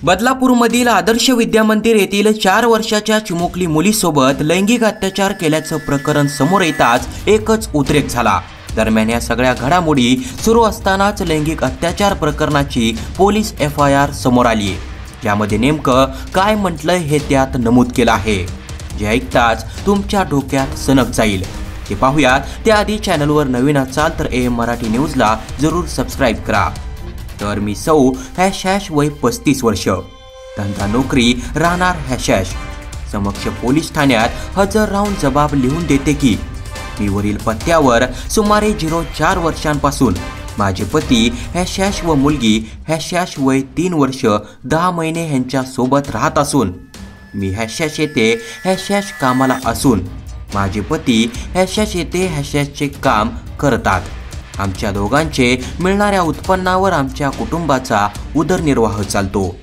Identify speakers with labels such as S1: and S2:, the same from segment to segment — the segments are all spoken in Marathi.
S1: बदलापूरमधील आदर्श विद्यामंदिर येथील 4 वर्षाच्या चिमुकली मुलीसोबत लैंगिक अत्याचार केल्याचं प्रकरण समोर येताच एकच उद्रेक झाला। दरम्यान या सगळ्या घडामोडी सुरू असतानाच लैंगिक अत्याचार प्रकरणाची पोलीस FIR समोर आली। यामध्ये नेमकं काय म्हटलंय हे त्यात नमूद केलं आहे, जे ऐकताच तुमच्या डोक्यात सनक जाईल। ते पाहूयात त्याआधी चॅनलवर नवीन असाल तर AM मराठी न्यूजला जरूर सबस्क्राइब करा। तर मी सौ # वय 35 वर्ष, धंदा नोकरी राहणार # समक्ष पोलीस ठाण्यात हजर राहून जबाब लिहून देते की मी वरील पत्त्यावर सुमारे 04 वर्षांपासून माझे पती # व मुलगी # वय 3 वर्ष 10 महिने यांच्या सोबत राहत असून मी # येथे # कामाला असून माझे पती # येथे चे काम करतात। आमच्या दोघांचे मिळणाऱ्या उत्पन्नावर आमच्या कुटुंबाचा उदरनिर्वाह चालतो।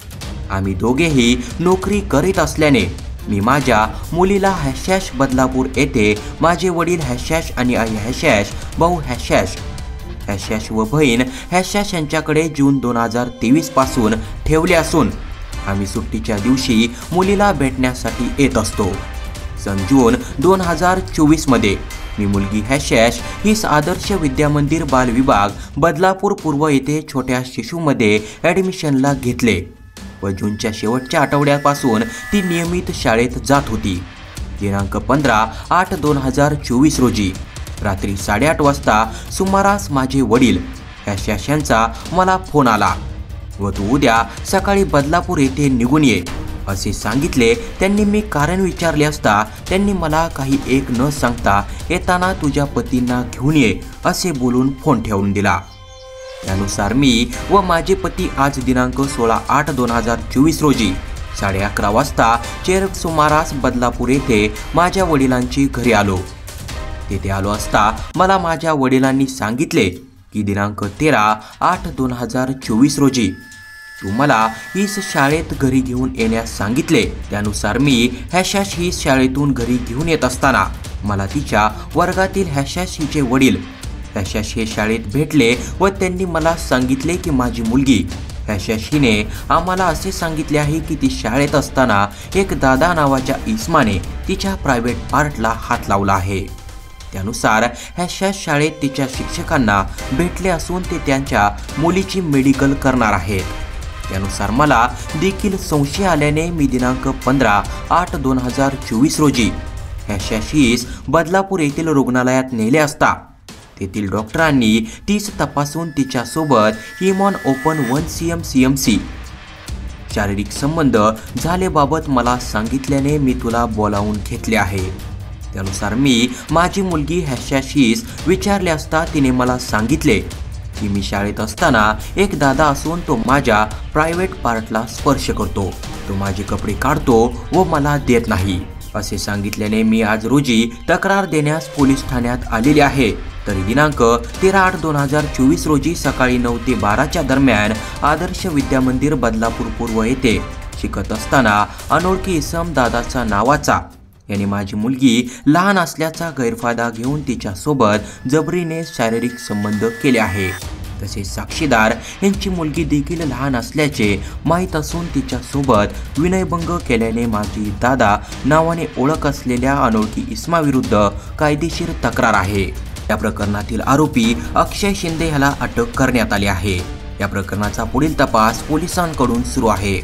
S1: आम्ही दोघेही नोकरी करीत असल्याने मी माझ्या मुलीला # बदलापूर येथे माझे वडील # आणि आई # भाऊ # व बहीण # यांच्याकडे जून 2023 पासून ठेवले असून आम्ही सुट्टीच्या दिवशी मुलीला भेटण्यासाठी येत असतो। सन जून 2024 मध्ये मी मुलगी # हीच आदर्श विद्यामंदिर बालविभाग बदलापूर पूर्व येथे छोट्या शिशुमध्ये ॲडमिशनला घेतले व जूनच्या शेवटच्या आठवड्यापासून ती नियमित शाळेत जात होती। दिनांक 15/8/2024 रोजी रात्री 8:30 वाजता सुमारास माझे वडील # यांचा मला फोन आला व तू उद्या सकाळी बदलापूर येथे निघून ये असे सांगितले। त्यांनी मी कारण विचारले असता त्यांनी मला काही एक न सांगता येताना तुझ्या पतींना घेऊन ये असे बोलून फोन ठेवून दिला। त्यानुसार मी व माझे पती आज दिनांक 16/8/2024 रोजी 11:30 वाजता सुमारास बदलापूर येथे माझ्या वडिलांची घरी आलो। तेथे आलो असता मला माझ्या वडिलांनी सांगितले की दिनांक 13/8/2024 रोजी तू मला हीच शाळेत घरी घेऊन येण्यास सांगितले। त्यानुसार मी # ही शाळेतून घरी घेऊन येत असताना मला तिच्या वर्गातील # हिचे वडील # हे शाळेत भेटले व त्यांनी मला सांगितले की माझी मुलगी # हिने आम्हाला असे सांगितले आहे की ती शाळेत असताना एक दादा नावाच्या इसमाने तिच्या प्रायव्हेट पार्टला हात लावला आहे। त्यानुसार # शाळेत तिच्या शिक्षकांना भेटले असून ते त्यांच्या मुलीची मेडिकल करणार आहेत। त्यानुसार मला देखील संशय आल्याने मी दिनांक 15/8/2024 रोजी # हीच बदलापूर येथील रुग्णालयात नेले असता तेथील डॉक्टरांनी तीच तपासून तिच्यासोबत हिमॉन ओपन 1 cm/cmc शारीरिक संबंध झाल्याबाबत मला सांगितल्याने मी तुला बोलावून घेतले आहे। त्यानुसार मी माझी मुलगी # हीच विचारले असता तिने मला सांगितले की मी शाळेत असताना एक दादा असून तो माझ्या प्रायव्हेट पार्टला स्पर्श करतो, तो माझे कपडे काढतो व मला देत नाही असे सांगितल्याने मी आज रोजी तक्रार देण्यास पोलीस ठाण्यात आलेले आहे। तरी दिनांक 13/8/2024 रोजी सकाळी 9 ते 12च्या दरम्यान आदर्श विद्यामंदिर बदलापूर पूर्व येथे शिकत असताना अनोळखी इसम दादाचा नावाचा याने माझी मुलगी लहान असल्याचा गैरफायदा घेऊन तिच्यासोबत जबरीने शारीरिक संबंध केले आहे। तसेच साक्षीदार यांची मुलगी देखील लहान असल्याचे माहीत असून तिच्यासोबत विनयभंग केल्याने माझी दादा नावाने ओळख असलेल्या अनोळखी इसमाविरुद्ध कायदेशीर तक्रार आहे। या प्रकरणातील आरोपी अक्षय शिंदे याला अटक करण्यात आली आहे। या प्रकरणाचा पुढील तपास पोलिसांकडून सुरू आहे।